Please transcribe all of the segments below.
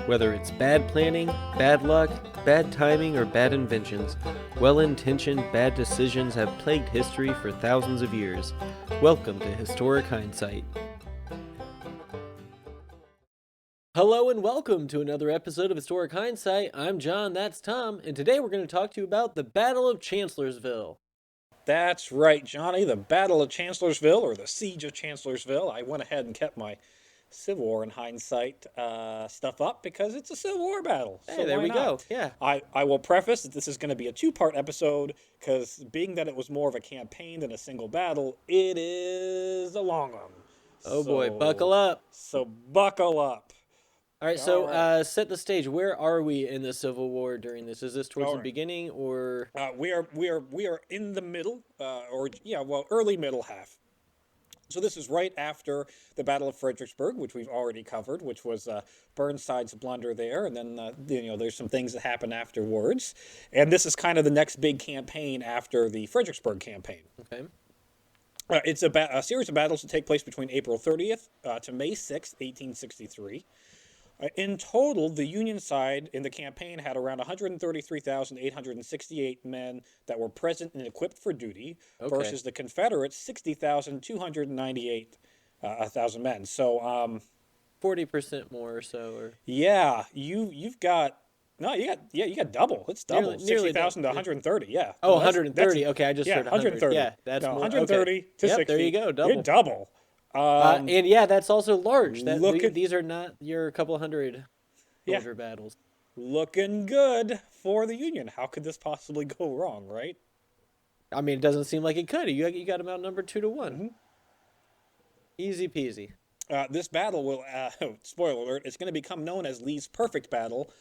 Whether it's bad planning, bad luck, bad timing, or bad inventions, well-intentioned bad decisions have plagued history for thousands of years. Welcome to Historic Hindsight. Hello and welcome to another episode of Historic Hindsight. I'm John, that's Tom, and today we're going to talk to you about the Battle of Chancellorsville. That's right, Johnny. The Battle of Chancellorsville, or the Siege of Chancellorsville. I went ahead and kept my Civil War and Hindsight stuff up because it's a Civil War battle. Hey, so there why we not? go. Yeah. I will preface that this is going to be a two-part episode because being that it was more of a campaign than a single battle, it is a long one. Oh boy, buckle up. So buckle up. All right, so set the stage. Where are we in the Civil War during this? Is this towards the beginning or? We are in the middle, early middle half. So this is right after the Battle of Fredericksburg, which we've already covered, which was Burnside's blunder there, and then there's some things that happen afterwards, and this is kind of the next big campaign after the Fredericksburg campaign. Okay. It's a series of battles that take place between April 30th to May 6th, 1863. In total, the Union side in the campaign had around 133,868 men that were present and equipped for duty, versus the Confederates 60,298 men. So 40% more or so. Or... Yeah, you got double. It's double. 60,000 to 130. Yeah. Oh, 130. Okay, I just heard 130. Yeah, that's more. 130 to 60. There you go. Double. You're double. And yeah, that's also large. These are not your couple hundred soldier battles. Looking good for the Union. How could this possibly go wrong, right? I mean, it doesn't seem like it could. You got them outnumbered 2-1. Mm-hmm. Easy peasy. This battle will, spoiler alert, it's going to become known as Lee's Perfect Battle.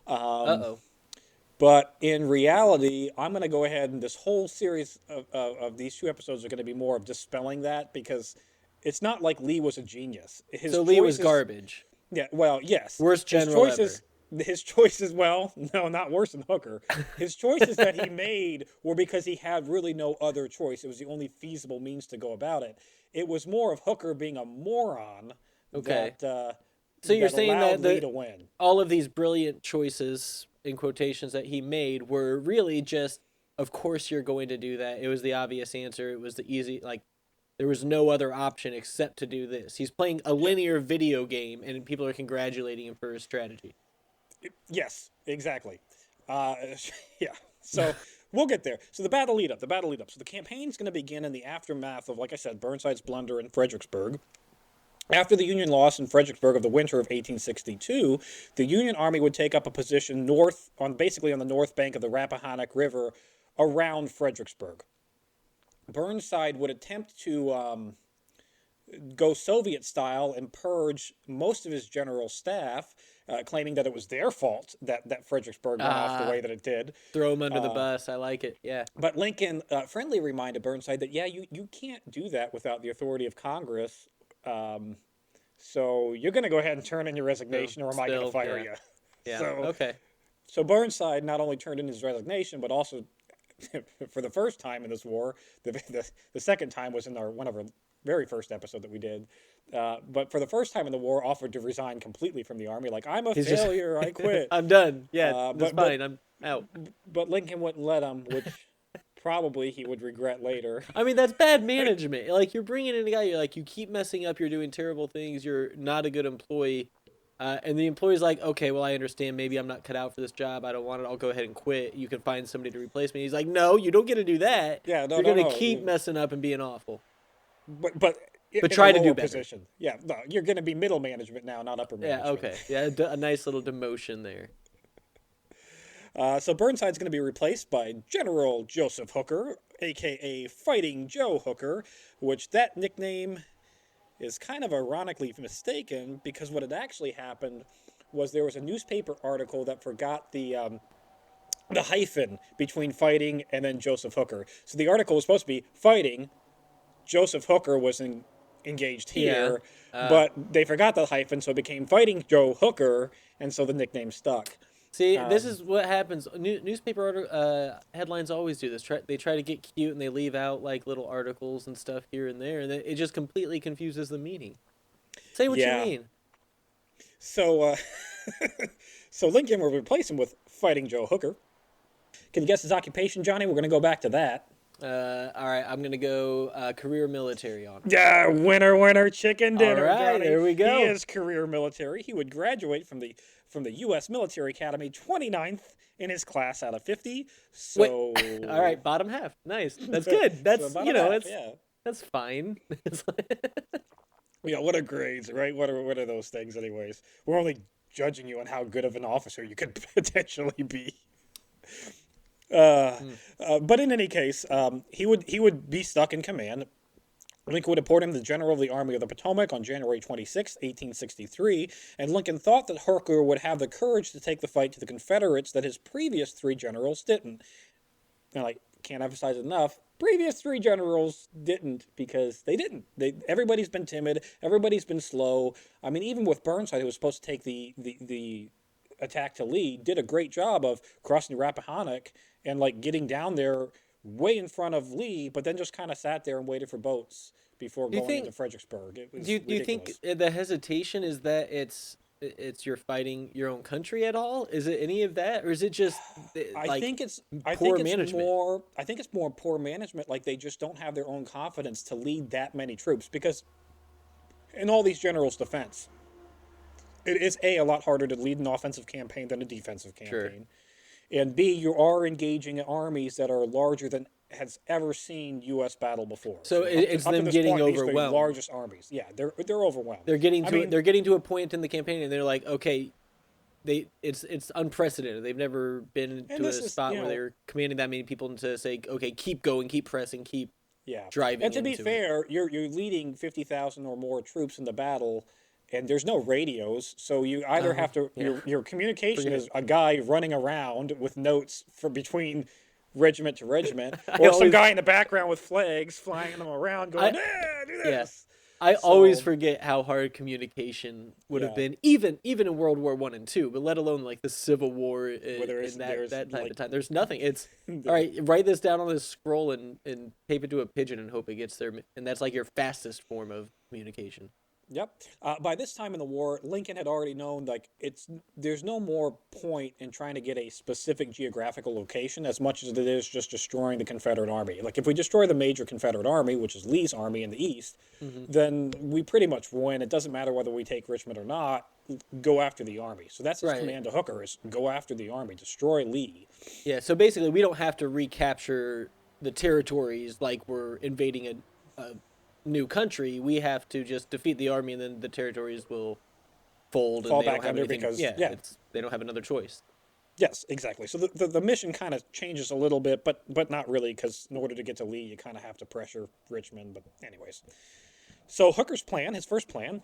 But in reality, I'm going to go ahead and this whole series of these two episodes are going to be more of dispelling that because it's not like Lee was a genius. Lee was garbage. Yeah, well, yes. Worst general ever. His choices, well, no, not worse than Hooker. His choices that he made were because he had really no other choice. It was the only feasible means to go about it. It was more of Hooker being a moron so you're saying that Lee to win. All of these brilliant choices, in quotations, that he made were really just, of course you're going to do that. It was the obvious answer. It was the easy, there was no other option except to do this. He's playing a linear video game, and people are congratulating him for his strategy. Yes, exactly. So we'll get there. So the battle lead up. So the campaign's going to begin in the aftermath of, like I said, Burnside's blunder in Fredericksburg. After the Union loss in Fredericksburg of the winter of 1862, the Union Army would take up a position basically on the north bank of the Rappahannock River around Fredericksburg. Burnside would attempt to go Soviet style and purge most of his general staff, claiming that it was their fault that Fredericksburg went off the way that it did. Throw him under the bus. I like it. Yeah. But Lincoln friendly reminded Burnside that, you can't do that without the authority of Congress. So you're going to go ahead and turn in your resignation, or am I going to fire you? Yeah. So Burnside not only turned in his resignation, but also for the first time in this war, the second time was in one of our very first episode that we did, but for the first time in the war, offered to resign completely from the army. Like, I'm a failure, I quit. I'm done. Yeah, that's fine. I'm out. But Lincoln wouldn't let him, which probably he would regret later. I mean, that's bad management. You're bringing in a guy, you keep messing up, you're doing terrible things, you're not a good employee. And the employee's like, okay, well, I understand. Maybe I'm not cut out for this job. I don't want it. I'll go ahead and quit. You can find somebody to replace me. He's like, no, you don't get to do that. Yeah, no, you're going to keep messing up and being awful. But try to do better. Position. Yeah, no, you're going to be middle management now, not upper management. Yeah, okay. Yeah, a nice little demotion there. So Burnside's going to be replaced by General Joseph Hooker, a.k.a. Fighting Joe Hooker, which that nickname is kind of ironically mistaken because what had actually happened was there was a newspaper article that forgot the hyphen between fighting and then Joseph Hooker. So the article was supposed to be fighting. Joseph Hooker was engaged here, but they forgot the hyphen, so it became Fighting Joe Hooker, and so the nickname stuck. See, this is what happens. Newspaper headlines always do this. They try to get cute and they leave out little articles and stuff here and there, and it just completely confuses the meaning. Say what you mean. So So Lincoln will replace him with Fighting Joe Hooker. Can you guess his occupation, Johnny? We're going to go back to that. All right, I'm gonna go career military honor. Yeah, winner, winner, chicken All dinner, right, Johnny. there we He go. is career military. He would graduate from the U.S. Military Academy 29th in his class out of 50. Wait, So, all right, bottom half. Nice. That's good. so That's about you a know, half, it's yeah. that's fine. Yeah, what are grades, right? What are those things, anyways? We're only judging you on how good of an officer you could potentially be. But in any case, he would be stuck in command. Lincoln would appoint him the general of the Army of the Potomac on January 26, 1863, and Lincoln thought that Hooker would have the courage to take the fight to the Confederates that his previous three generals didn't. And I can't emphasize it enough, previous three generals didn't, because they didn't. Everybody's been timid, everybody's been slow. I mean, even with Burnside, who was supposed to take the attack to Lee, did a great job of crossing the Rappahannock and like getting down there way in front of Lee, but then just kind of sat there and waited for boats before Do you going think? into Fredericksburg. It was Do you think ridiculous. the hesitation is that it's you're fighting your own country at all? Is it any of that, or is it just I like think it's I poor think it's management? more I think it's more poor management. Like they just don't have their own confidence to lead that many troops, because in all these generals' defense, it is a lot harder to lead an offensive campaign than a defensive Sure. campaign, and B, you are engaging armies that are larger than has ever seen U.S. battle before. So So up to, it's up to them this getting point, these are the overwhelmed. largest armies. Yeah, they're overwhelmed. I mean, They're getting to a point in the campaign, and they're like, okay, it's unprecedented. They've never been and to this a is spot where they're commanding that many people to say, okay, keep going, keep pressing, keep yeah. And driving to be into it. fair, you're leading 50,000 or more troops in the battle, and there's no radios, so you either have to Yeah, your communication forget is it. a guy running around with notes for between regiment to regiment, I or some always, guy in the background with flags flying them around, I going, "Yeah, do yeah, this." I always So forget how hard communication would have yeah, been, even in World War One and Two, but let alone like the Civil War where in there's that type like of time. There's nothing. It's all there, right. Write this down on this scroll and tape it to a pigeon and hope it gets there. And that's like your fastest form of communication. Yep. By this time in the war, Lincoln had already known like there's no more point in trying to get a specific geographical location as much as it is just destroying the Confederate army. Like if we destroy the major Confederate army, which is Lee's army in the east, Hmm. then we pretty much win. It doesn't matter whether we take Richmond or not. Go after the army. So that's his Right. command to Hooker: is go after the army, destroy Lee. Yeah. So basically, we don't have to recapture the territories like we're invading a new country. We have to just defeat the army, and then the territories will fold, and Fall they don't back have under anything. because Yeah, yeah, it's they don't have another choice. yes, exactly. So the mission kind of changes a little bit, but not really, because in order to get to Lee, you kind of have to pressure Richmond. But anyways, so Hooker's plan, his first plan,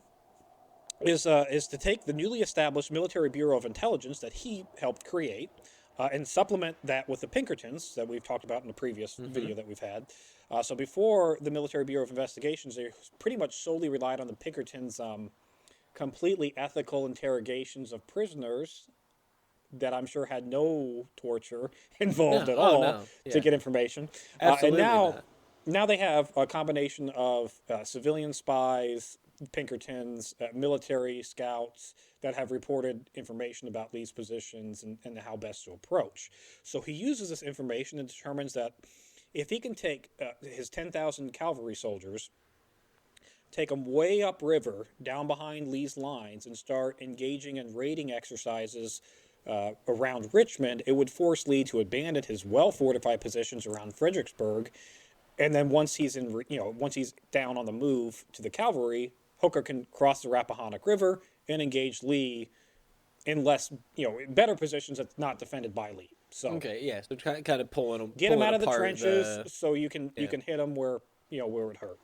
is to take the newly established Military Bureau of Intelligence that he helped create, and supplement that with the Pinkertons that we've talked about in the previous Hmm. video that we've had. So before the Military Bureau of Investigations, they pretty much solely relied on the Pinkertons' completely ethical interrogations of prisoners that I'm sure had no torture involved No. at Oh all no. to Yeah. get information. And Absolutely now, not. now they have a combination of civilian spies, Pinkertons, military scouts that have reported information about Lee's positions and how best to approach. So he uses this information and determines that if he can take his 10,000 cavalry soldiers, take them way upriver, down behind Lee's lines, and start engaging in raiding exercises around Richmond, it would force Lee to abandon his well-fortified positions around Fredericksburg. And then once he's down on the move to the cavalry, Hooker can cross the Rappahannock River and engage Lee in less, better positions that's not defended by Lee. So Okay. Yeah. So kind of get him pulling out of the apart trenches the so you can yeah. hit him where it hurt.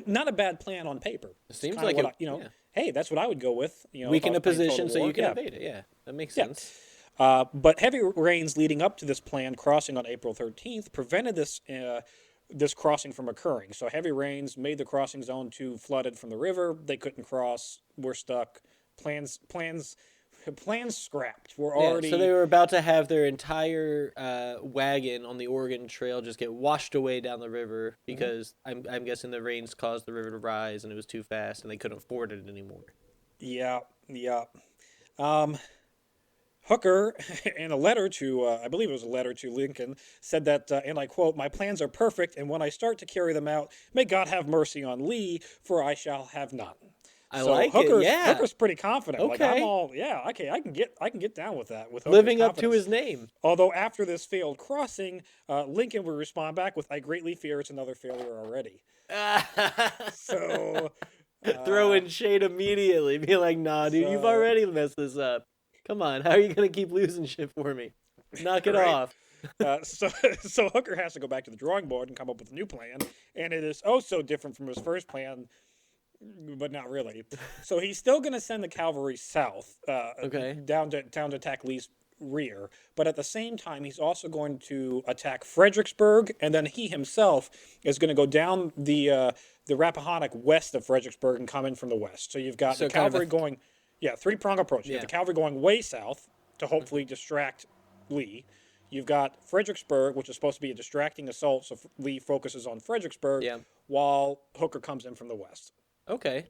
Not a bad plan on paper. It It's seems kind of like what it. Yeah. hey, that's what I would go with. If I Weaken was a playing position Total so you War. can Yeah, invade it. Yeah. That makes yeah. sense. But heavy rains leading up to this planned crossing on April 13th prevented this crossing from occurring. So heavy rains made the crossing zone too flooded from the river. They couldn't cross. We're stuck. Plans scrapped. We're Yeah, so they already. were about to have their entire wagon on the Oregon Trail just get washed away down the river because I'm guessing the rains caused the river to rise and it was too fast and they couldn't ford it anymore. Yeah, yeah. Um, Hooker, in a letter to, I believe it was a letter to Lincoln, said that, and I quote, "My plans are perfect, and when I start to carry them out, may God have mercy on Lee, for I shall have none." I So like it. Yeah. Hooker's pretty confident. Like I'm Okay. all, yeah, okay, I can get down with that with Hooker's Living up to confidence. his name. Although after this failed crossing, Lincoln would respond back with, "I greatly fear it's another failure already." So, uh, Throwing shade immediately. Be like, nah, dude, you've so already messed this up. Come on. How are you going to keep losing shit for me? Knock it right. off. So so Hooker has to go back to the drawing board and come up with a new plan, and it is oh so different from his first plan, but not really. So he's still going to send the cavalry south, Okay. down to attack Lee's rear, but at the same time he's also going to attack Fredericksburg, and then he himself is going to go down the Rappahannock west of Fredericksburg and come in from the west. So you've got So the kind of cavalry a, going, yeah, three-prong approach. You got yeah. the cavalry going way south to hopefully distract Lee. You've got Fredericksburg, which is supposed to be a distracting assault, so Lee focuses on Fredericksburg Yeah. while Hooker comes in from the west. Okay.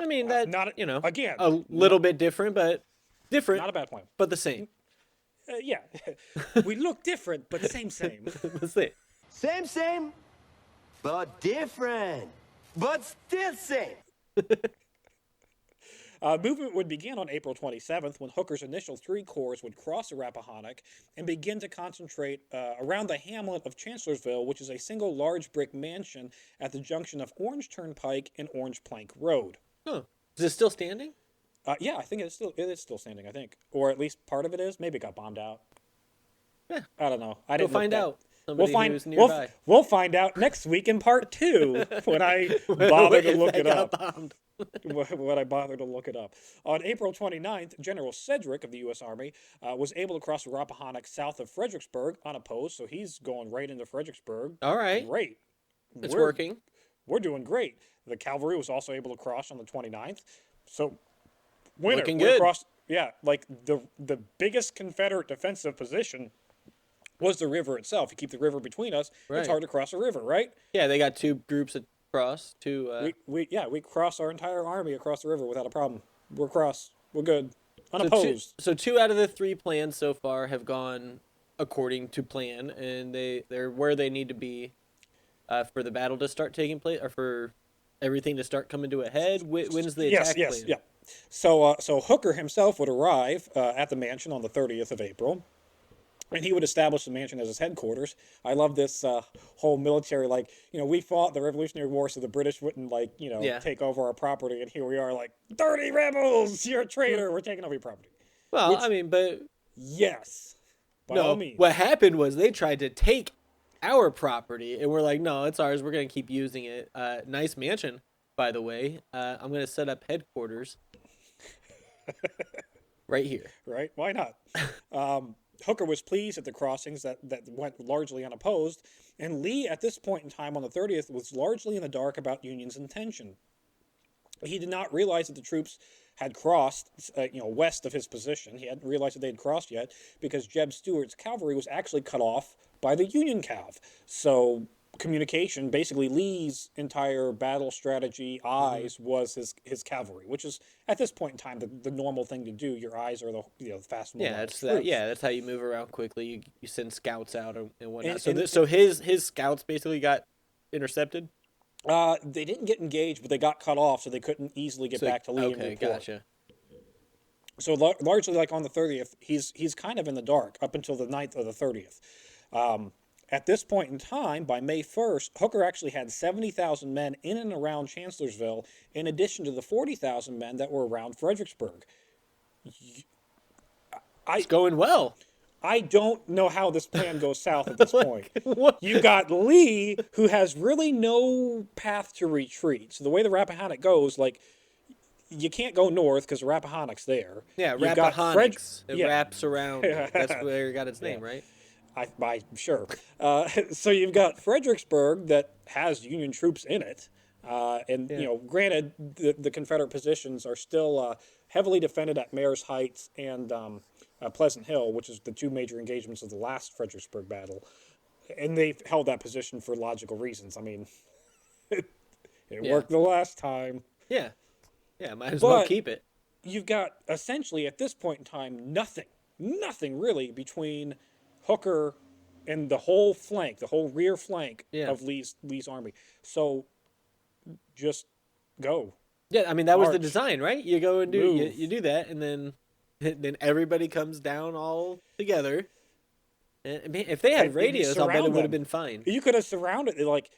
I mean, that, Not again, a little bit different, but different, not a bad plan. but the same. Yeah, we look different, but same. That's it. Same, but different. But still same. Movement would begin on April 27th when Hooker's initial three corps would cross the Rappahannock and begin to concentrate around the hamlet of Chancellorsville, which is a single large brick mansion at the junction of Orange Turnpike and Orange Plank Road. Huh. Is it still standing? Yeah, I think it is still standing. I think, or at least part of it is. Maybe it got bombed out. Yeah. I don't know. We'll find out. We'll Somebody who's nearby. we'll find out next week in part 2 when I bother to If look that it got up. bombed. When I bother to look it up. On April 29th, General Sedgwick of the U.S. Army was able to cross the Rappahannock south of Fredericksburg unopposed, so he's going right into Fredericksburg. All right. Great. It's working. We're doing great. The cavalry was also able to cross on the 29th. So, winner. Looking We're good. across, yeah, like the biggest Confederate defensive position was the river itself. You keep the river between us, Right. it's hard to cross a river, right? Yeah, they got two groups across. We cross our entire army across the river without a problem. We're across. We're good. So Unopposed. two out of the three plans so far have gone according to plan, and they're where they need to be for the battle to start taking place, or for everything to start coming to a head. When's the attack plan? Yeah. So Hooker himself would arrive at the mansion on the 30th of April, and he would establish the mansion as his headquarters. I love this whole military, like, we fought the Revolutionary War so the British wouldn't, like, Yeah. take over our property, and here we are, like, dirty rebels, you're a traitor, we're taking over your property. Well, Which- I mean, but Yes, by all no, means. what happened was they tried to take our property, and we're like, no, it's ours. We're gonna keep using it. Nice mansion, by the way. I'm gonna set up headquarters right here. Right? Why not? Hooker was pleased at the crossings that went largely unopposed, and Lee, at this point in time on the 30th, was largely in the dark about Union's intention. He did not realize that the troops had crossed, west of his position. He hadn't realized that they had crossed yet because Jeb Stuart's cavalry was actually cut off by the Union cav. So communication, basically Lee's entire battle strategy, eyes, was his cavalry, which is at this point in time the normal thing to do. Your eyes are the fast moving. Yeah, that's how you move around quickly. You send scouts out and whatnot. And- So his scouts basically got intercepted. They didn't get engaged, but they got cut off, so they couldn't easily get back to Lee and Okay, report. gotcha. So largely, like on the 30th, he's kind of in the dark up until the 9th or the 30th. At this point in time, by May 1st, Hooker actually had 70,000 men in and around Chancellorsville, in addition to the 40,000 men that were around Fredericksburg. It's going well. I don't know how this plan goes south at this point. What? You got Lee, who has really no path to retreat. So the way the Rappahannock goes, like, you can't go north because the Rappahannock's there. Yeah, You've got Rappahannock. It yeah. wraps around. That's where it got its name, right? Sure. So you've got Fredericksburg that has Union troops in it. And, granted, the Confederate positions are still heavily defended at Mayor's Heights and Pleasant Hill, which is the two major engagements of the last Fredericksburg battle. And they've held that position for logical reasons. I mean, it worked the last time. Yeah. Yeah, might as well keep it. you've got essentially at this point in time nothing really between Hooker and the whole flank, the whole rear flank Yeah. of Lee's army. So just go, Yeah, I mean that was the march, design, right? You go and move. you do that, and then everybody comes down all together. And, I mean, if they had And you radios, I'll bet it surround would have them. been fine. You could have surrounded like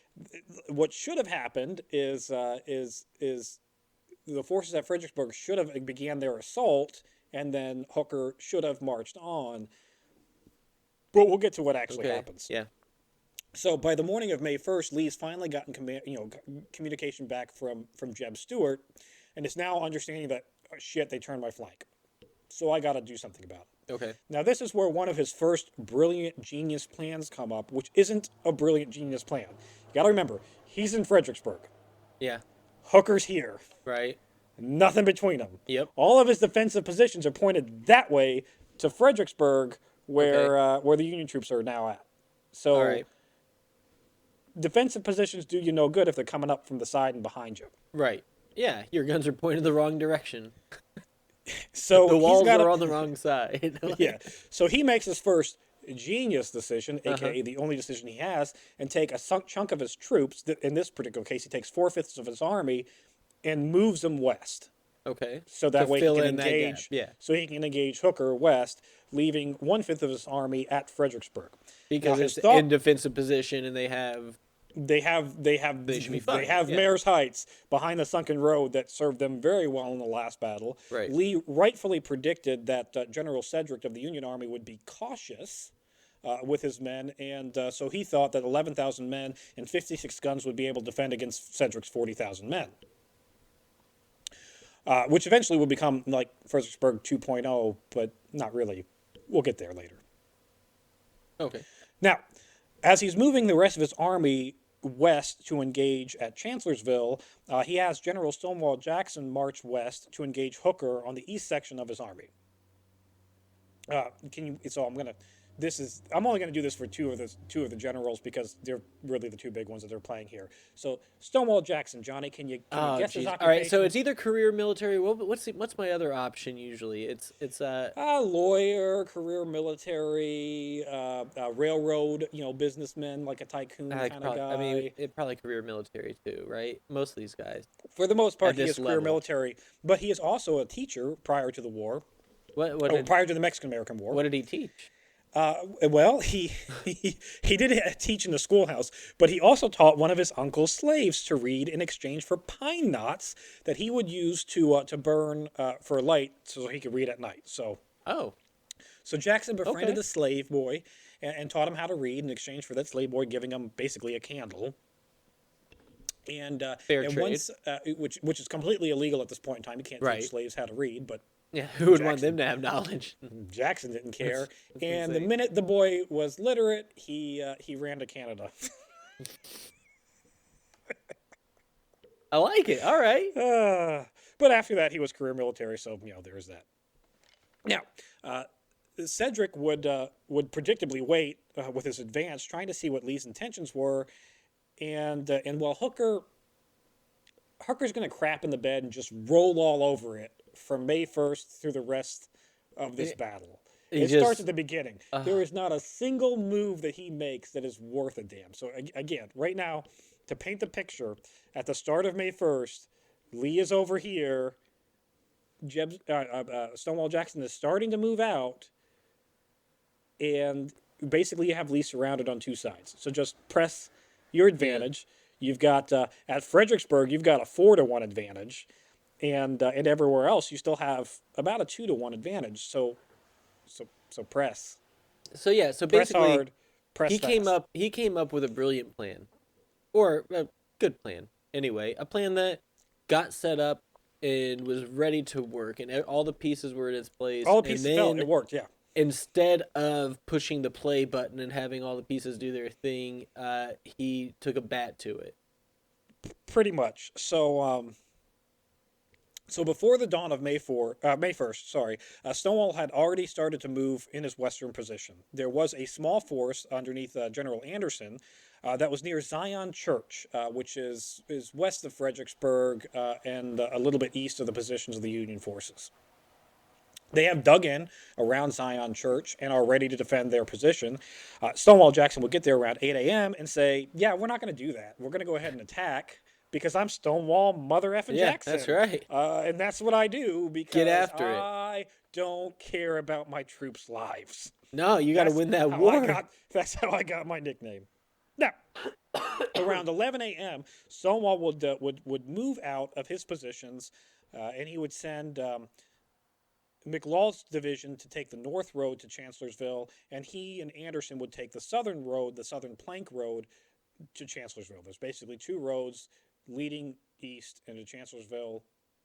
what should have happened is the forces at Fredericksburg should have began their assault, and then Hooker should have marched on. But we'll get to what actually Okay. happens. Yeah. So by the morning of May 1st, Lee's finally gotten communication back from Jeb Stuart, and is now understanding that oh, shit, they turned my flank. So I got to do something about it. Okay. Now this is where one of his first brilliant genius plans come up, which isn't a brilliant genius plan. You got to remember, he's in Fredericksburg. Yeah. Hooker's here. Right. Nothing between them. Yep. All of his defensive positions are pointed that way to Fredericksburg, where the Union troops are now at. So All right. defensive positions do you no good if they're coming up from the side and behind you. Right. Yeah, your guns are pointed the wrong direction. So The walls he's got are on the wrong side. yeah. So he makes his first genius decision, aka the only decision he has, and take a chunk of his troops. In this particular case, he takes 4/5 of his army and moves them west. Okay. So that To way he fill can in that gap, engage. yeah. So he can engage Hooker west, leaving 1/5 of his army at Fredericksburg. Because Now, it's his thought- in defensive position, and they have They should be fine, yeah. Mayor's Heights behind the sunken road that served them very well in the last battle. Right. Lee rightfully predicted that General Sedgwick of the Union Army would be cautious with his men, and so he thought that 11,000 men and 56 guns would be able to defend against Sedgwick's 40,000 men. Which eventually would become like Fredericksburg 2.0, but not really. We'll get there later. okay. Now, as he's moving the rest of his army west to engage at Chancellorsville, he has General Stonewall Jackson march west to engage Hooker on the east section of his army. I'm only gonna do this for two of the generals because they're really the two big ones that they're playing here. So Stonewall Jackson, Johnny, can you Oh, guess his geez. occupation? All right. So it's either career military. What's my other option usually? It's lawyer, career military, railroad, businessman, like a tycoon kind of guy. I mean, it probably career military too, right? Most of these guys. For the most part, At he this is career level. military, but he is also a teacher prior to the war, prior to the Mexican-American War. What did he teach? Well, he did teach in the schoolhouse, but he also taught one of his uncle's slaves to read in exchange for pine knots that he would use to burn for light, so he could read at night. So Jackson befriended Okay. the slave boy and taught him how to read in exchange for that slave boy giving him basically a candle. And Fair and trade. once, which is completely illegal at this point in time. You can't Right. teach slaves how to read, but Yeah, who would want Jackson. them to have knowledge? Jackson didn't care. And the insane. minute the boy was literate, he ran to Canada. I like it. All right. But after that, he was career military, so there's that. Now, Sedgwick would predictably wait with his advance, trying to see what Lee's intentions were, and while Hooker's going to crap in the bed and just roll all over it from May 1st through the rest of this battle. he It just- starts at the beginning. There is not a single move that he makes that is worth a damn. So again, right now, to paint the picture, at the start of May 1st, Lee is over here. Stonewall Jackson is starting to move out, and basically you have Lee surrounded on two sides. So just press your advantage. You've got at Fredericksburg, you've got a 4-1 advantage, and everywhere else you still have about a 2-1 advantage. So press. So yeah. So Press basically, hard. Press he came fast. up. He came up with a brilliant plan, or a good plan. Anyway, a plan that got set up and was ready to work, and all the pieces were in its place. All the pieces and fell. then, It worked. Yeah. Instead of pushing the play button and having all the pieces do their thing, he took a bat to it. Pretty much. So So before the dawn of May 1st, Stonewall had already started to move in his western position. There was a small force underneath General Anderson that was near Zion Church, which is west of Fredericksburg and a little bit east of the positions of the Union forces. They have dug in around Zion Church and are ready to defend their position. Stonewall Jackson would get there around 8 a.m. and say, yeah, we're not going to do that. We're going to go ahead and attack because I'm Stonewall Mother effing Jackson. That's right. And that's what I do because Get after it. I don't care about my troops' lives. No, you got to win that war. That's how I got my nickname. Now, around 11 a.m., Stonewall would move out of his positions and he would send McLaws' division to take the north road to Chancellorsville, and he and Anderson would take the southern road, the southern plank road, to Chancellorsville. There's basically two roads leading east into Chancellorsville.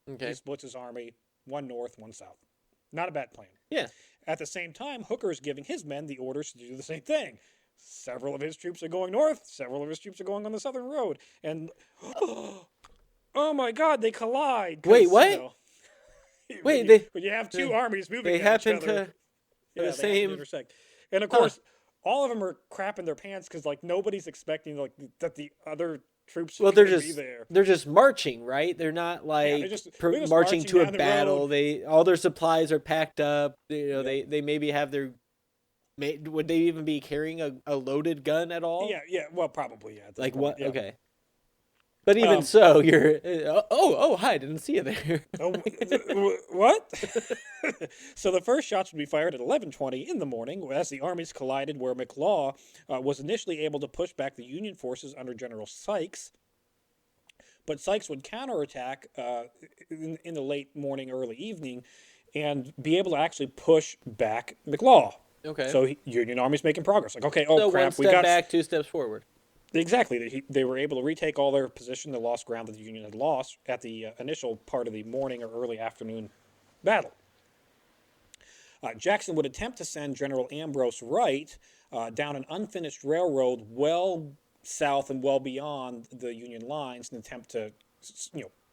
Okay. He splits his army, one north, one south. Not a bad plan. Yeah. At the same time, Hooker is giving his men the orders to do the same thing. Several of his troops are going north, several of his troops are going on the southern road, and oh my God, they collide. Wait, what? You know, Wait, when you have two armies moving they at each happen other, to they same intersect. And of course, all of them are crapping their pants because like nobody's expecting like that the other troops Well, should they're be there. they're just marching, right? They're not like they're just marching marching to a down the battle. road. All their supplies are packed up. Yeah. They maybe have their. Would they even be carrying a loaded gun at all? Yeah. Well, probably yeah. Like point, what? yeah. Okay. But even so, you're hi, didn't see you there. What? So the first shots would be fired at 11:20 in the morning as the armies collided where McLaw was initially able to push back the Union forces under General Sykes. But Sykes would counterattack in the late morning, early evening, and be able to actually push back McLaw. Okay. So Union Army's making progress. Like, okay, So crap, one step back, 2 steps forward. Exactly. They were able to retake all their position, the lost ground that the Union had lost at the initial part of the morning or early afternoon battle. Jackson would attempt to send General Ambrose Wright down an unfinished railroad well south and well beyond the Union lines in an attempt to,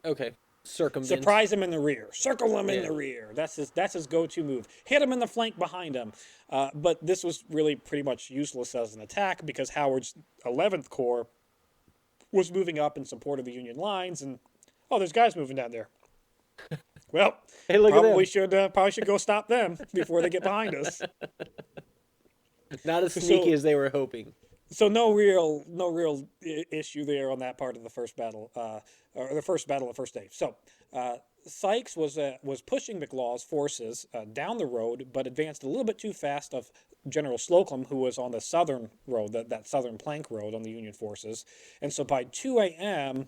Okay. Circumvent. surprise him in the rear, circle him in the rear. That's his go-to move. Hit him in the flank behind him. But this was really pretty much useless as an attack because Howard's 11th Corps was moving up in support of the Union lines, and there's guys moving down there. Well, Hey, look at them. probably should go stop them before they get behind us. Not as sneaky as they were hoping. So no real issue there on that part of the first battle, or the first battle of the first day. So Sykes was pushing McLaw's forces down the road, but advanced a little bit too fast of General Slocum, who was on the southern road, that southern plank road on the Union forces. And so by 2 a.m.,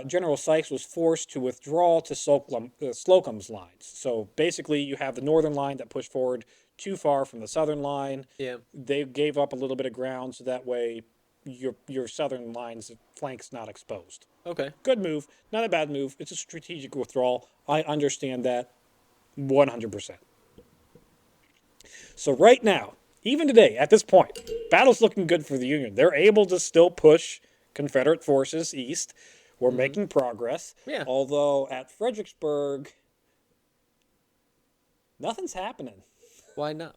General Sykes was forced to withdraw to Slocum's lines. So basically, you have the northern line that pushed forward too far from the southern line. Yeah. They gave up a little bit of ground, so that way your southern line's flank's not exposed. Okay. Good move. Not a bad move. It's a strategic withdrawal. I understand that 100%. So right now, even today, at this point, battle's looking good for the Union. They're able to still push Confederate forces east. We're making progress. Yeah. Although at Fredericksburg, nothing's happening. Why not?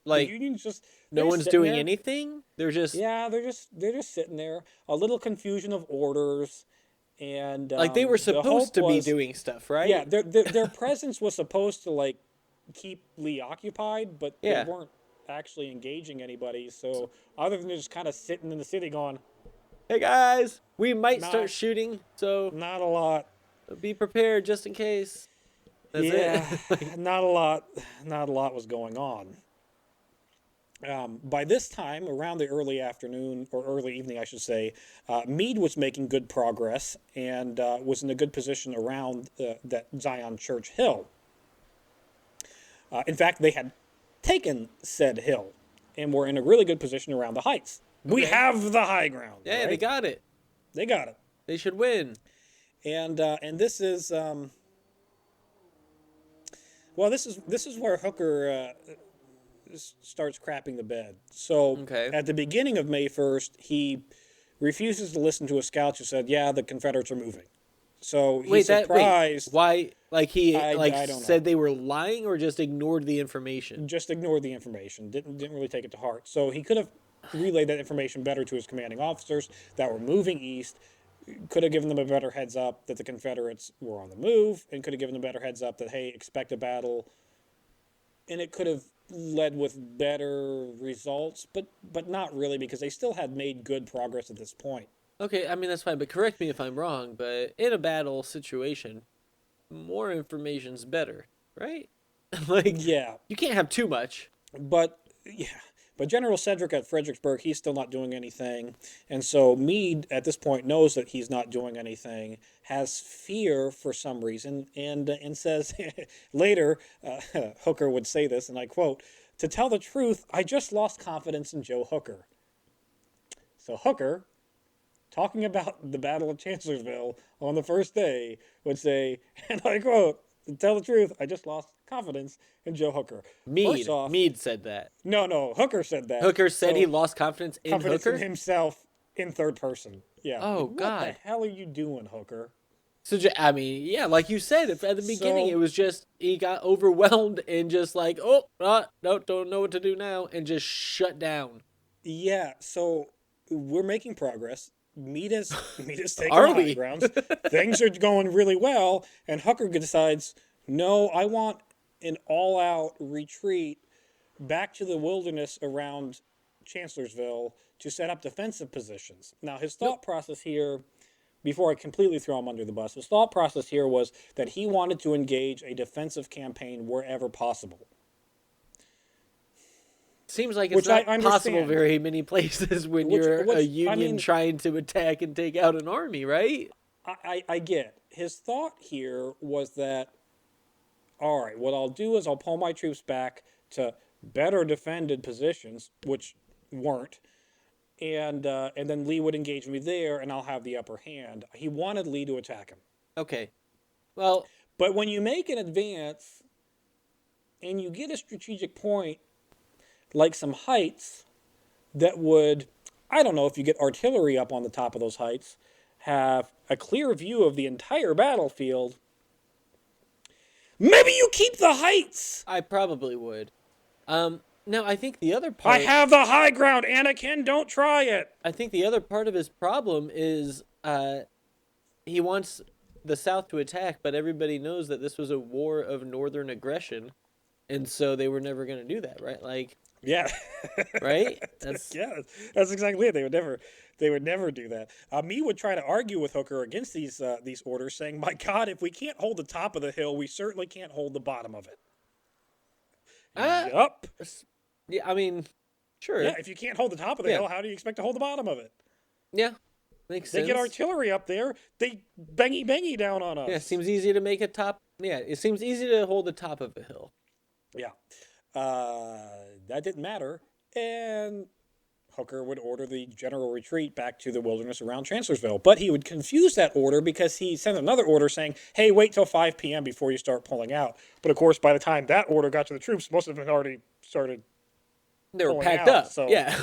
The Like Union's just no one's sitting doing there. anything. They're just Yeah, they're just sitting there. A little confusion of orders, and like they were the hope supposed to be was- doing stuff, right? Yeah, their presence was supposed to like keep Lee occupied, but Yeah. they weren't actually engaging anybody. So other than just kind of sitting in the city, going, Hey guys, we might Not- start shooting, so not a lot. be prepared just in case. That's it. not a lot was going on. By this time, around the early afternoon, or early evening, I should say, Meade was making good progress and was in a good position around that Zion Church Hill. In fact, they had taken said hill and were in a really good position around the heights. We Okay. have the high ground. Yeah, right? they got it. They got it. They should win. And this is this is where Hooker starts crapping the bed. So Okay. at the beginning of May 1st, he refuses to listen to a scout who said, "Yeah, the Confederates are moving." So he's Wait, surprised. why? Like he I don't said know. they were lying, or just ignored the information? Just ignored the information. Didn't really take it to heart. So he could have relayed that information better to his commanding officers that were moving east. Could have given them a better heads up that the Confederates were on the move, and could have given them a better heads up that, hey, expect a battle. And it could have led with better results, but not really, because they still had made good progress at this point. Okay, I mean that's fine, but correct me if I'm wrong. But in a battle situation, more information's better, right? Like, Yeah, you can't have too much. but yeah, but General Cedric at Fredericksburg, he's still not doing anything, and so Meade at this point knows that he's not doing anything, has fear for some reason, and says later, Hooker would say this, and I quote, "To tell the truth, I just lost confidence in Joe Hooker." So Hooker, talking about the Battle of Chancellorsville on the first day, would say, and I quote, "To tell the truth, I just lost confidence in Joe Hooker." First off, Meade said that. no, Hooker said that. Hooker said So, he lost confidence in Hooker. in himself in third person. Yeah. Oh, What God. the hell are you doing, Hooker? So I mean, yeah, like you said at the beginning, So- it was just he got overwhelmed and just like, oh, no, don't know what to do now, and just shut down. Yeah, so we're making progress. Meade is taking Are the high we? grounds. Things are going really well, and Hooker decides, no, I want an all-out retreat back to the wilderness around Chancellorsville to set up defensive positions. Now, his thought process here, before I completely throw him under the bus, his thought process here was that he wanted to engage a defensive campaign wherever possible. Seems like it's Which I not possible understand. very many places when you're a union trying to attack and take out an army, right? I get. His thought here was that, all right, what I'll do is I'll pull my troops back to better defended positions, which weren't, and then Lee would engage me there, and I'll have the upper hand. He wanted Lee to attack him. Okay. Well, But when you make an advance and you get a strategic point, like some heights that would, I don't know if you get artillery up on the top of those heights, have a clear view of the entire battlefield, maybe you keep the heights. I probably would. Now I think the other part I have the high ground, Anakin, don't try it. I think the other part of his problem is he wants the South to attack, but everybody knows that this was a war of northern aggression, and so they were never going to do that, right? Like, Yeah. right? That's Yeah, that's exactly it. They would never do that. Me would try to argue with Hooker against these orders, saying, "My God, if we can't hold the top of the hill, we certainly can't hold the bottom of it." Yup. yeah. I mean, sure. Yeah, if you can't hold the top of the hill, how do you expect to hold the bottom of it? Yeah, makes They sense. get artillery up there. They bangy down on us. Yeah, it seems easy to make a top. Yeah, it seems easy to hold the top of a hill. Yeah. That didn't matter. And Hooker would order the general retreat back to the wilderness around Chancellorsville. But he would confuse that order because he sent another order saying, hey, wait till 5 p.m. before you start pulling out. But of course, by the time that order got to the troops, most of them had already started. They were pulling packed out, up. so- Yeah.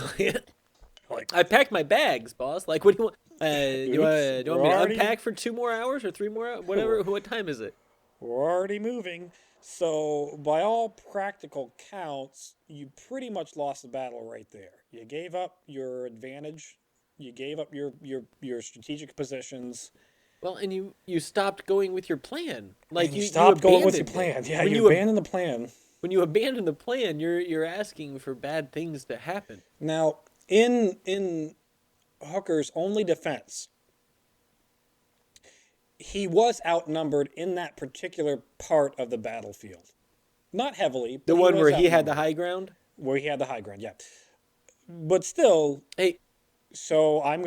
Like, I packed my bags, boss. Like, what do you want? Do you want me to already- unpack for 2 more hours or 3 more hours? Whatever. What time is it? we're already moving. So, by all practical counts, you pretty much lost the battle right there. You gave up your advantage. You gave up your strategic positions. Well, and you stopped going with your plan. Like And you stopped going with your abandoned plan. it. Yeah, When you abandoned the plan. when you abandon the plan, you're asking for bad things to happen. Now, in Hooker's only defense, he was outnumbered in that particular part of the battlefield. Not heavily. The but one was where he had the outnumbered. high ground. Where he had the high ground, yeah. But still, Hey, so I'm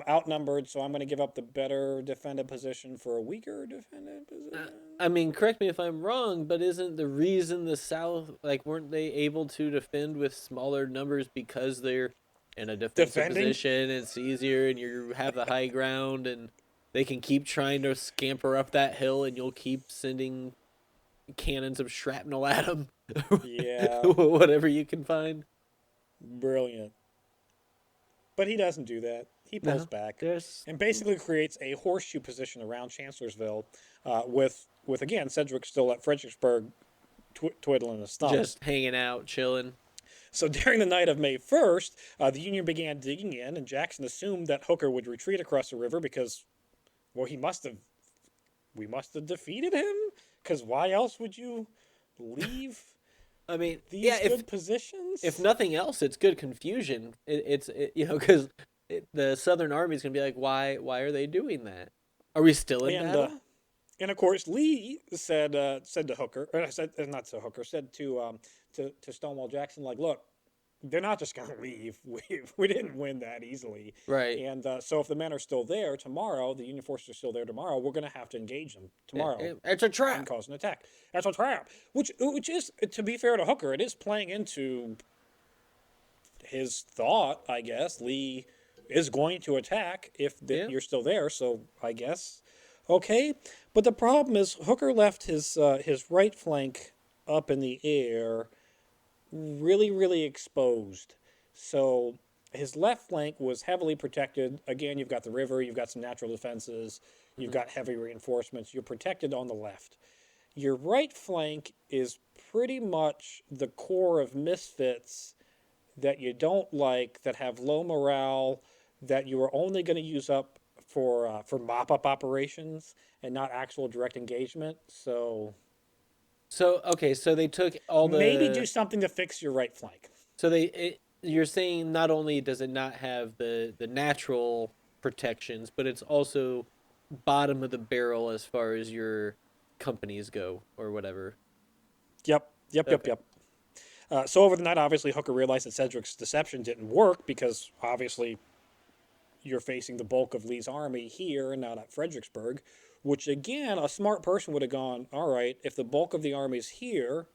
outnumbered, so I'm going to give up the better defended position for a weaker defended position. I mean, correct me if I'm wrong, but isn't the reason the South, like, weren't they able to defend with smaller numbers because they're in a defensive Defending? position? It's easier, and you have the high ground, and they can keep trying to scamper up that hill, and you'll keep sending cannons of shrapnel at them. Yeah. Whatever you can find. Brilliant. But he doesn't do that. he pulls No, back there's and basically creates a horseshoe position around Chancellorsville, with again Cedric still at Fredericksburg, twiddling his thumbs. just hanging out, chilling. So during the night of May 1st, the Union began digging in, and Jackson assumed that Hooker would retreat across the river because, well, we must have defeated him. Because why else would you leave I mean, these yeah, good positions? if nothing else, it's good confusion. Because the Southern Army's gonna be like, why are they doing that? Are we still in battle? And of course, Lee said to Hooker, or said not to Hooker, said to Stonewall Jackson, like, look, they're not just going to leave. We didn't win that easily. Right. And so if the men are still there tomorrow, the Union forces are still there tomorrow, we're going to have to engage them tomorrow. It's a trap. And cause an attack. That's a trap. Which is, to be fair to Hooker, it is playing into his thought, I guess. Lee is going to attack if you're still there, so I guess. Okay. But the problem is Hooker left his right flank up in the air really, really exposed. So his left flank was heavily protected. Again, you've got the river, you've got some natural defenses, you've got heavy reinforcements. You're protected on the left. Your right flank is pretty much the core of misfits that you don't like, that have low morale, that you are only going to use up for mop-up operations and not actual direct engagement. So okay, so they took all the maybe do something to fix your right flank. So you're saying not only does it not have the natural protections, but it's also bottom of the barrel as far as your companies go or whatever. Yep. So over the night, obviously, Hooker realized that Cedric's deception didn't work because obviously you're facing the bulk of Lee's army here and not at Fredericksburg, which, again, a smart person would have gone, all right, if the bulk of the army's here,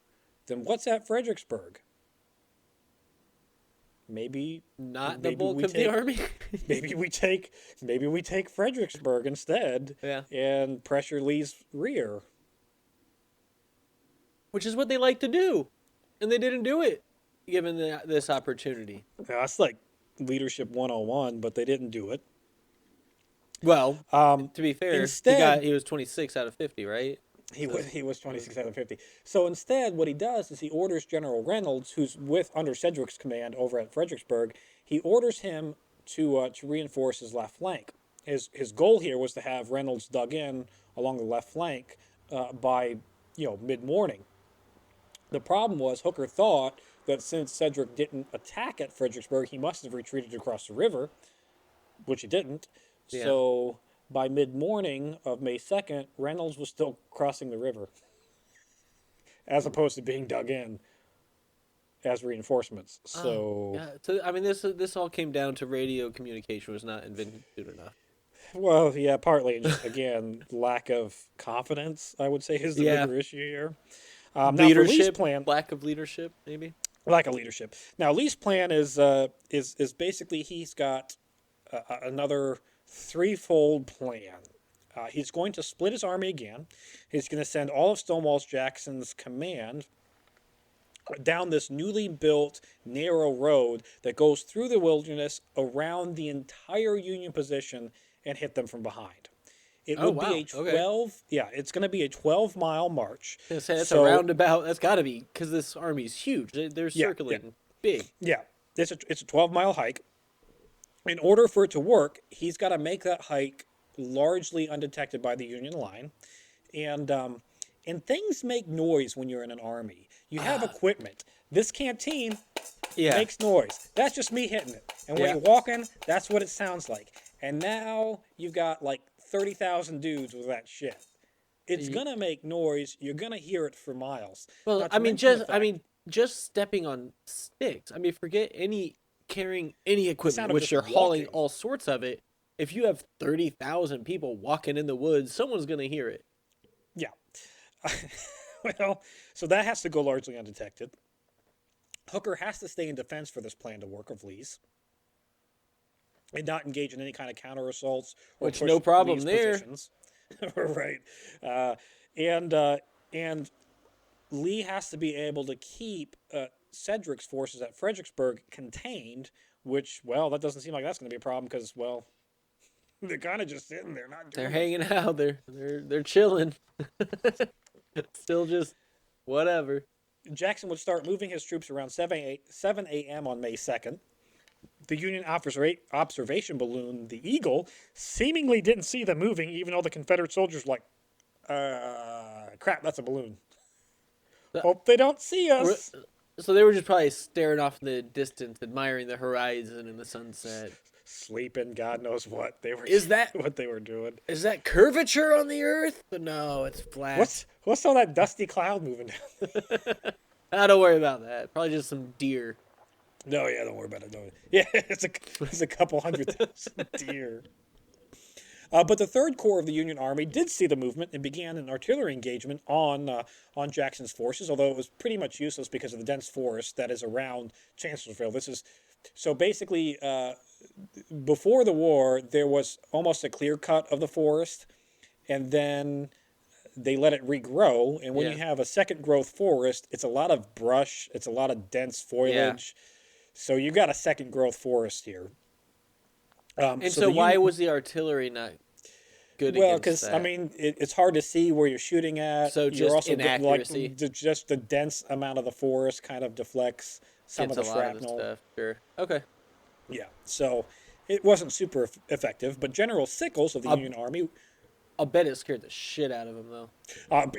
then what's at Fredericksburg? Maybe the bulk of the army. maybe we take Fredericksburg instead. Yeah. And pressure Lee's rear. Which is what they like to do, and they didn't do it given this opportunity. Yeah, that's like leadership 101, but they didn't do it. Well, to be fair, instead, he was 26 out of 50, right? He was 26 out of 50. So instead, what he does is he orders General Reynolds, who's under Cedric's command over at Fredericksburg, he orders him to reinforce his left flank. His goal here was to have Reynolds dug in along the left flank by mid-morning. The problem was Hooker thought that since Cedric didn't attack at Fredericksburg, he must have retreated across the river, which he didn't. Yeah. So by mid-morning of May 2nd, Reynolds was still crossing the river, as opposed to being dug in as reinforcements. So yeah. So I mean, this all came down to radio communication was not invented soon enough. Well, yeah, partly just again lack of confidence, I would say, is the bigger issue here. Leadership, lack of leadership, maybe. Lack of leadership. Now, Lee's plan is basically he's got another threefold plan. He's going to split his army again. He's going to send all of Stonewall Jackson's command down this newly built narrow road that goes through the wilderness around the entire Union position and hit them from behind. It would be a 12. Yeah, it's going to be a 12-mile march. That's a roundabout. That's got to be because this army's huge. They're circling big. Yeah, it's a 12-mile hike. In order for it to work, he's got to make that hike largely undetected by the Union line, and things make noise when you're in an army. You have equipment. This canteen makes noise. That's just me hitting it. And when you're walking, that's what it sounds like. And now you've got like 30,000 dudes with that shit. It's gonna make noise. You're gonna hear it for miles. Well, just stepping on sticks. I mean, forget carrying any equipment, which you're hauling all sorts of it. If you have 30,000 people walking in the woods, someone's gonna hear it. Yeah. Well, so that has to go largely undetected. Hooker has to stay in defense for this plan to work of Lee's, and not engage in any kind of counter assaults. Which no problem Lee's there. Positions. Right. And Lee has to be able to keep Cedric's forces at Fredericksburg contained which, well, that doesn't seem like that's going to be a problem because, well, they're kind of just sitting there, not doing They're much. hanging out. They're chilling. Still just whatever. Jackson would start moving his troops around 7 a.m. on May 2nd. The Union observation balloon, the Eagle, seemingly didn't see them moving, even though the Confederate soldiers were like, crap, that's a balloon. Hope they don't see us. So they were just probably staring off in the distance, admiring the horizon and the sunset. Sleeping, God knows what they were. What they were doing? Is that curvature on the Earth? But no, it's flat. What's all that dusty cloud moving down? Don't worry about that. Probably just some deer. No, yeah, don't worry about it. No. Yeah, it's a couple 100,000 deer. But the Third Corps of the Union Army did see the movement and began an artillery engagement on Jackson's forces, although it was pretty much useless because of the dense forest that is around Chancellorsville. So basically, before the war, there was almost a clear cut of the forest, and then they let it regrow. And when you have a second growth forest, it's a lot of brush, it's a lot of dense foliage. Yeah. So you got a second growth forest here. So why was the artillery not good? Well, because I mean, it's hard to see where you're shooting at. So you're just inaccuracy. Just the dense amount of the forest kind of deflects some of the shrapnel. Stuff. Sure. Okay. Yeah. So it wasn't super effective, but General Sickles of the Union Army. I'll bet it scared the shit out of him, though.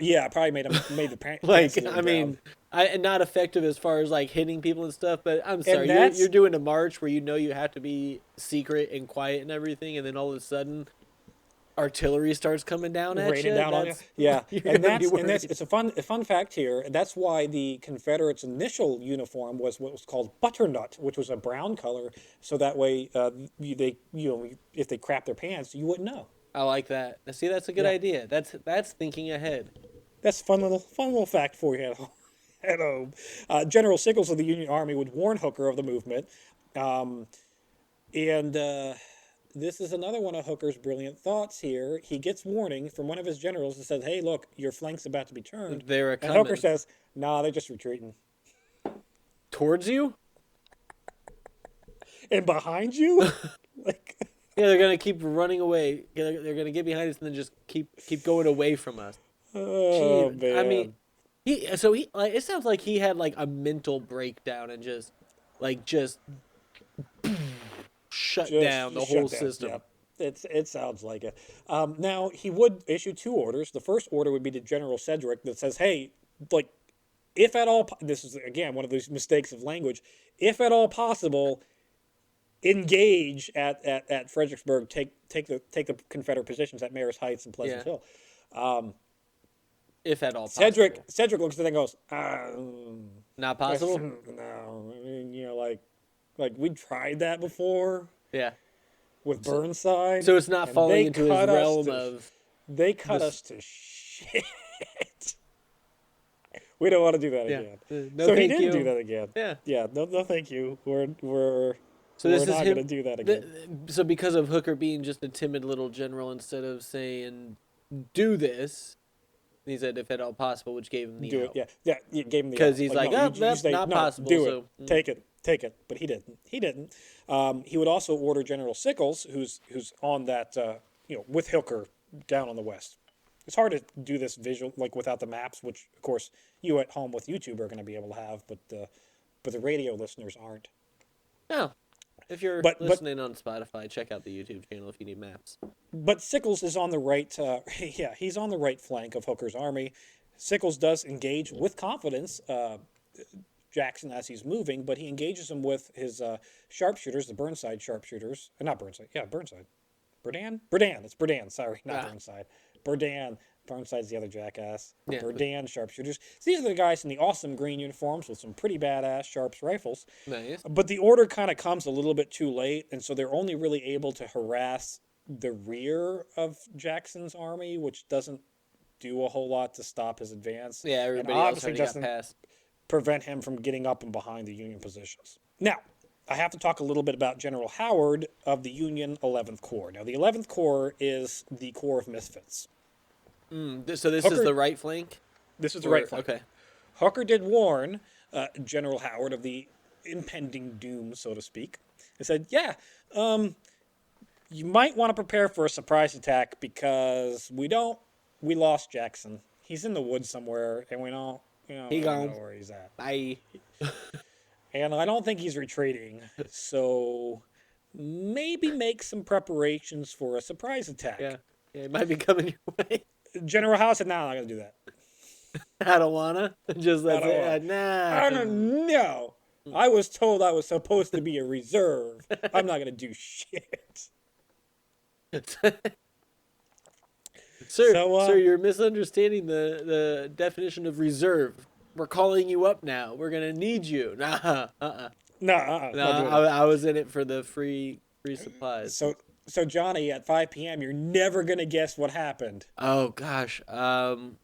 Yeah, probably made the pants. Not effective as far as like hitting people and stuff. But I'm sorry, you're doing a march where you have to be secret and quiet and everything, and then all of a sudden, artillery starts coming down at you. Raining down on you. Yeah, and that's it's a fun fact here. That's why the Confederates' initial uniform was what was called butternut, which was a brown color, so that way if they crap their pants, you wouldn't know. I like that. See, that's a good idea. That's thinking ahead. That's a fun little fact for you at home. General Sickles of the Union Army would warn Hooker of the movement, and this is another one of Hooker's brilliant thoughts here. He gets warning from one of his generals that says, "Hey, look, your flank's about to be turned." They're coming. And Hooker says, "Nah, they're just retreating." Towards you? And behind you? Yeah, they're gonna keep running away. They're gonna get behind us and then just keep going away from us. Oh, man. I mean, it sounds like he had like a mental breakdown and just shut down the whole system. Yeah. It sounds like it. Now he would issue two orders. The first order would be to General Sedgwick that says, "Hey, if at all," this is again one of those mistakes of language. If at all possible, engage at Fredericksburg. Take the Confederate positions at Mayor's Heights and Pleasant Hill. If at all possible. Sedgwick looks at it and goes, not possible? No. I mean, like we tried that before. Yeah. With Burnside. So it's not falling into his realm of... They cut us to shit. We don't want to do that again. No, so he didn't do that again. Yeah. Yeah, no thank you. We're not going to do that again. So because of Hooker being just a timid little general, instead of saying, do this, he said, if at all possible, which gave him the do out. it. Yeah, you gave him the because he's that's not possible. Do it. Take it. But he didn't. He would also order General Sickles, who's on that, with Hooker down on the west. It's hard to do this visual, without the maps, which, of course, you at home with YouTube are going to be able to have, but the radio listeners aren't. No. If you're listening on Spotify, check out the YouTube channel if you need maps. But Sickles is on the right, he's on the right flank of Hooker's army. Sickles does engage with confidence Jackson as he's moving, but he engages him with his sharpshooters, the Burnside sharpshooters. Not Burnside, Burnside. Berdan? It's Berdan, sorry, not Burnside. Berdan. Burnside's the other jackass. Yeah. Berdan sharpshooters. So these are the guys in the awesome green uniforms with some pretty badass Sharps rifles. Nice. But the order kind of comes a little bit too late, and so they're only really able to harass the rear of Jackson's army, which doesn't do a whole lot to stop his advance. Yeah, everybody else already got past. Prevent him from getting up and behind the Union positions. Now, I have to talk a little bit about General Howard of the Union 11th Corps. Now, the 11th Corps is the Corps of Misfits. So this is the right flank? This is the right flank. Okay. Hooker did warn General Howard of the impending doom, so to speak. They said, yeah, you might want to prepare for a surprise attack because we lost Jackson. He's in the woods somewhere, and we don't He really gone. know where he's at. Bye. And I don't think he's retreating. So maybe make some preparations for a surprise attack. Yeah. Yeah, it might be coming your way. General House said, no, I'm not going to do that. I don't wanna. Just I let's don't say, wanna. nah. I don't know. I was told I was supposed to be a reserve. I'm not going to do shit. Sir, So, sir, you're misunderstanding the definition of reserve. We're calling you up now. We're gonna need you. Nah, No, I was in it for the free supplies. So Johnny, at 5 p.m., you're never gonna guess what happened. Oh gosh. I'm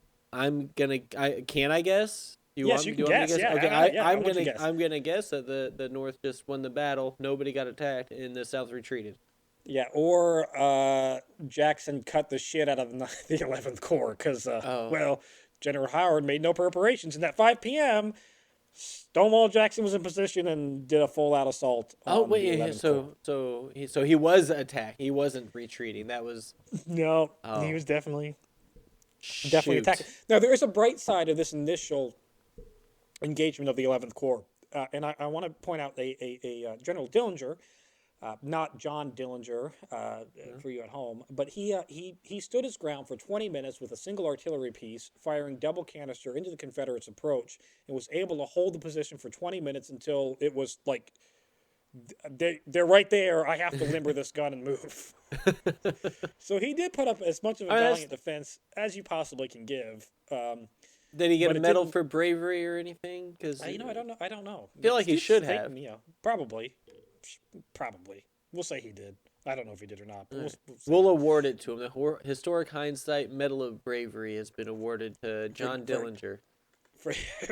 gonna. Can I guess? Yes, you can guess. Yeah, Okay, I'm gonna guess. I'm gonna guess that the North just won the battle. Nobody got attacked, and the South retreated. Yeah, or Jackson cut the shit out of the 11th Corps because, well, General Howard made no preparations, and at 5 p.m., Stonewall Jackson was in position and did a full-out assault. Oh on wait, the 11th Corps. so he was attacked. He wasn't retreating. That was No, Oh. he was definitely shoot. attacking. Now there is a bright side of this initial engagement of the 11th Corps, and I want to point out a General Dillinger, not John Dillinger for you at home, but he stood his ground for 20 minutes with a single artillery piece, firing double canister into the Confederates' approach, and was able to hold the position for 20 minutes until it was like, they're right there. I have to limber this gun and move. So he did put up as much of a valiant defense as you possibly can give. Did he get but a it medal didn't- for bravery or anything? Because I don't know. I don't know. feel like he It's should statement, have. Yeah, probably. We'll say he did. I don't know if he did or not. But we'll award it to him. The Historic Hindsight Medal of Bravery has been awarded to John Dillinger.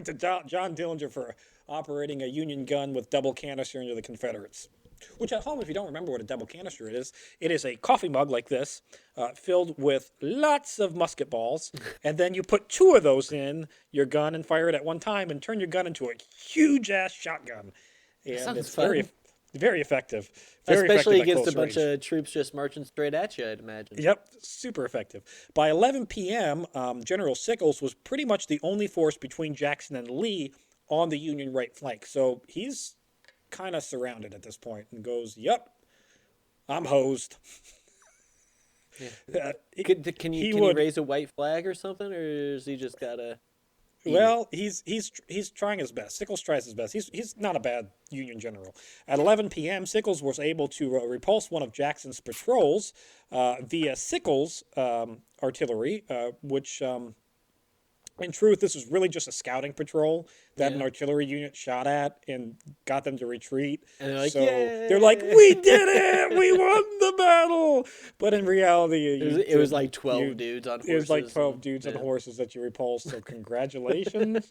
to John Dillinger for operating a Union gun with double canister into the Confederates. Which at home, if you don't remember what a double canister it is a coffee mug like this, filled with lots of musket balls, and then you put 2 of those in your gun and fire it at one time and turn your gun into a huge-ass shotgun. And it's fun. very effective. Especially effective at against close a bunch range. of troops just marching straight at you, I'd imagine. Yep, super effective. By 11 p.m., General Sickles was pretty much the only force between Jackson and Lee on the Union right flank. So he's kind of surrounded at this point and goes, yep, I'm hosed. Yeah. Can he raise a white flag or something, or is he just gotta? Well, he's trying his best. Sickles tries his best. He's not a bad Union general. At 11 p.m., Sickles was able to repulse one of Jackson's patrols via Sickles' artillery, which, in truth, this was really just a scouting patrol that an artillery unit shot at and got them to retreat. And they're like, so Yay! they're like, we did it! We won the battle! But in reality, It was like 12 dudes on horses. It was like 12 dudes on horses that you repulsed. So congratulations,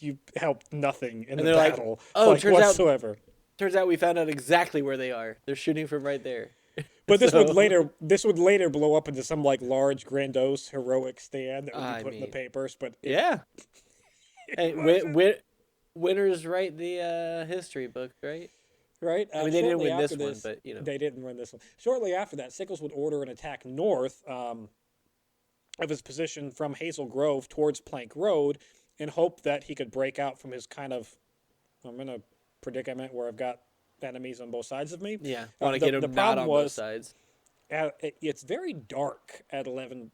you helped nothing in the battle, whatsoever. Turns out we found out exactly where they are. They're shooting from right there. But this would later blow up into some like large, grandiose, heroic stand that would be put in the papers. But hey, winners write the history books, right? Right. I mean, they didn't win this one, but they didn't win this one. Shortly after that, Sickles would order an attack north of his position from Hazel Grove towards Plank Road, in hope that he could break out from his kind of, I'm in a predicament where I've got enemies on both sides of me. Yeah, want to get them not on both sides. It's very dark at 11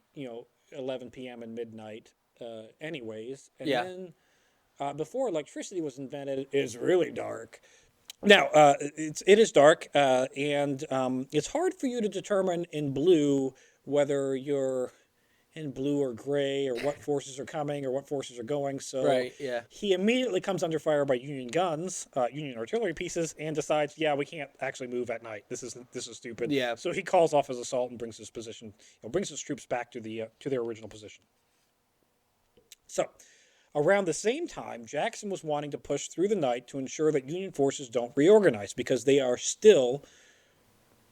p.m. and midnight, anyways. And then before electricity was invented, it's really dark. Now, it is dark, and it's hard for you to determine in blue whether you're in blue or gray, or what forces are coming or what forces are going. So he immediately comes under fire by Union guns, Union artillery pieces, and decides, we can't actually move at night. This is stupid. Yeah. So he calls off his assault and brings his troops back to their original position. So, around the same time, Jackson was wanting to push through the night to ensure that Union forces don't reorganize, because they are still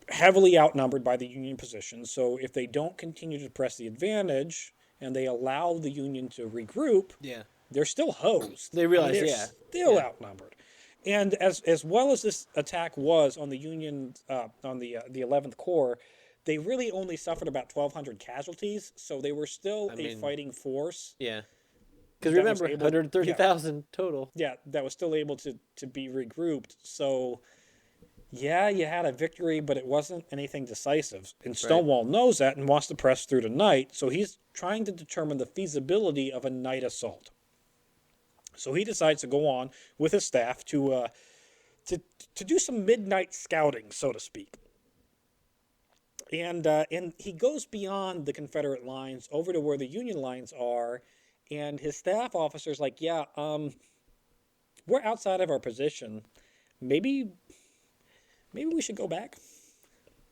heavily outnumbered by the Union position. So if they don't continue to press the advantage and they allow the Union to regroup, they're still hosed. They realize, they're still outnumbered. And as well as this attack was on the Union, on the 11th Corps, they really only suffered about 1,200 casualties. So they were still I a mean, fighting force. Yeah. Because that was remember, able, 130,000 total. yeah, that was still able to be regrouped. So yeah, you had a victory, but it wasn't anything decisive. And Stonewall knows that and wants to press through the night. So he's trying to determine the feasibility of a night assault. So he decides to go on with his staff to do some midnight scouting, so to speak. And he goes beyond the Confederate lines over to where the Union lines are, and his staff officer's like, "Yeah, we're outside of our position. Maybe we should go back.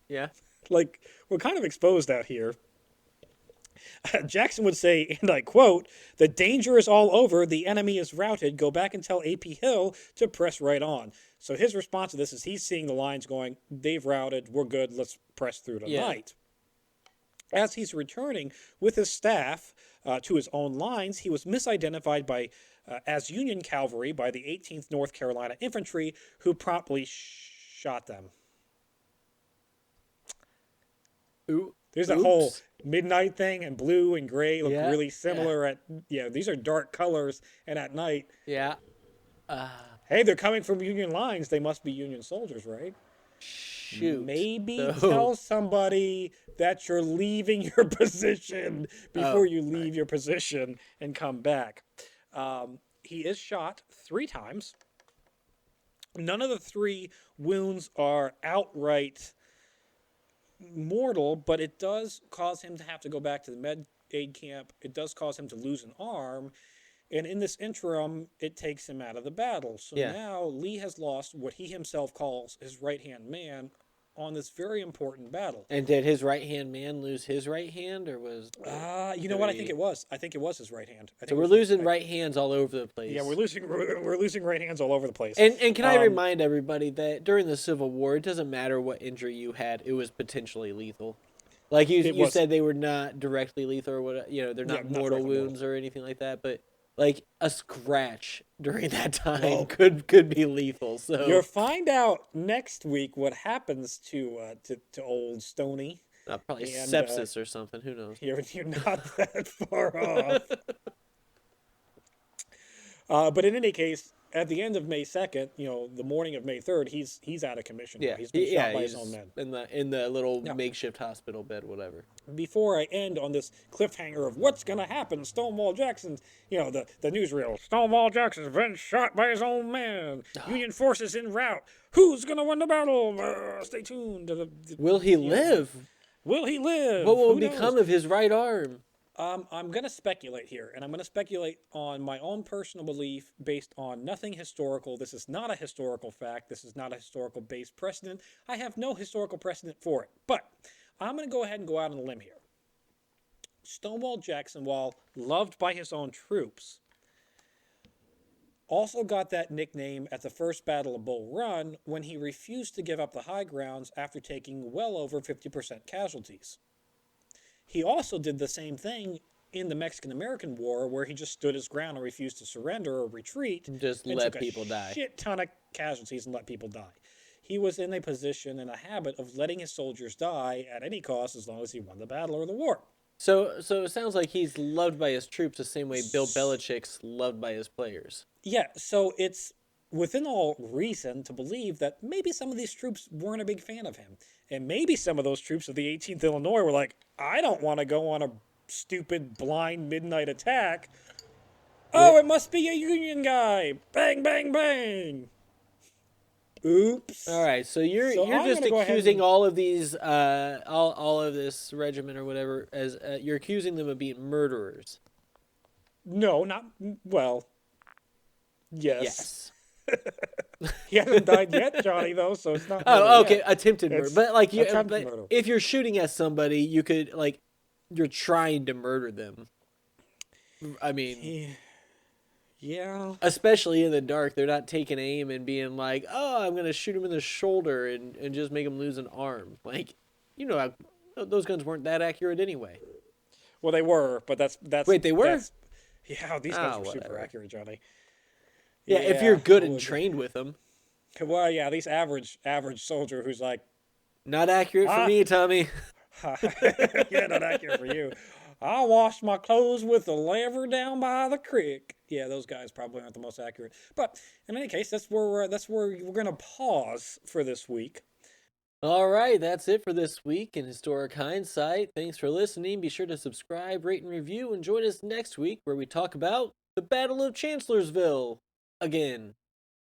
Yeah. Like, we're kind of exposed out here." Jackson would say, and I quote, "The danger is all over. The enemy is routed. Go back and tell A.P. Hill to press right on." So his response to this is he's seeing the lines going, they've routed. We're good. Let's press through tonight. Yeah. As he's returning with his staff to his own lines, he was misidentified as Union cavalry by the 18th North Carolina Infantry, who promptly shot them. There's that whole midnight thing, and blue and gray look really similar these are dark colors, and at night. Yeah. Hey, they're coming from Union lines. They must be Union soldiers, right? Shoot. Maybe tell somebody that you're leaving your position before you leave your position and come back. He is shot 3 times. None of the 3 wounds are outright mortal, but it does cause him to have to go back to the med aid camp. It does cause him to lose an arm. And in this interim, it takes him out of the battle. So now Lee has lost what he himself calls his right-hand man on this very important battle. And did his right-hand man lose his right hand, or was... you know what? I think it was. I think it was his right hand. So we're losing right hands all over the place. Yeah, we're losing right hands all over the place. And can I remind everybody that during the Civil War, it doesn't matter what injury you had, it was potentially lethal. Like you said, they were not directly lethal, or what? They're not mortal wounds or anything like that. But like a scratch during that time could be lethal. So you'll find out next week what happens to old Stoney. Probably sepsis or something. Who knows? You're not that far off. But in any case, at the end of May 2nd, the morning of May 3rd, he's out of commission. Yeah, he's been shot by his own men in the little makeshift hospital bed, whatever. Before I end on this cliffhanger of what's going to happen, Stonewall Jackson, the newsreel, Stonewall Jackson's been shot by his own man. Union forces en route. Who's going to win the battle? Stay tuned. Will he live? Will he live? What will become of his right arm? I'm going to speculate here, and I'm going to speculate on my own personal belief based on nothing historical. This is not a historical fact. This is not a historical-based precedent. I have no historical precedent for it. But I'm going to go ahead and go out on a limb here. Stonewall Jackson, while loved by his own troops, also got that nickname at the First Battle of Bull Run when he refused to give up the high grounds after taking well over 50% casualties. He also did the same thing in the Mexican-American War, where he just stood his ground and refused to surrender or retreat. Just let people die. A shit ton of casualties and let people die. He was in a position and a habit of letting his soldiers die at any cost as long as he won the battle or the war. So it sounds like he's loved by his troops the same way Bill Belichick's loved by his players. Yeah, so it's within all reason to believe that maybe some of these troops weren't a big fan of him. And maybe some of those troops of the 18th Illinois were like, I don't want to go on a stupid blind midnight attack. Oh, it must be a Union guy. Bang, bang, bang. Oops. All right, so you're just accusing all of these all of this regiment or whatever as you're accusing them of being murderers. No, not well. Yes. He hasn't died yet, Johnny, though, so it's not. Oh, okay, attempted murder. It's but like murder. If you're shooting at somebody, you could you're trying to murder them. I mean, yeah. Especially in the dark, they're not taking aim and being like, "Oh, I'm gonna shoot him in the shoulder and just make him lose an arm." Like, those guns weren't that accurate anyway. Well, they were, but that's. Wait, they were? Yeah, these guns were super accurate, Johnny. Yeah, if you're Yeah. good and trained with them. Well, yeah, these average soldier who's like, Not accurate for ah, me, Tommy. yeah, not accurate for you. I washed my clothes with the lever down by the creek. Yeah, those guys probably aren't the most accurate. But in any case, that's where we're gonna pause for this week. All right, that's it for this week in Historic Hindsight. Thanks for listening. Be sure to subscribe, rate, and review, and join us next week where we talk about the Battle of Chancellorsville again.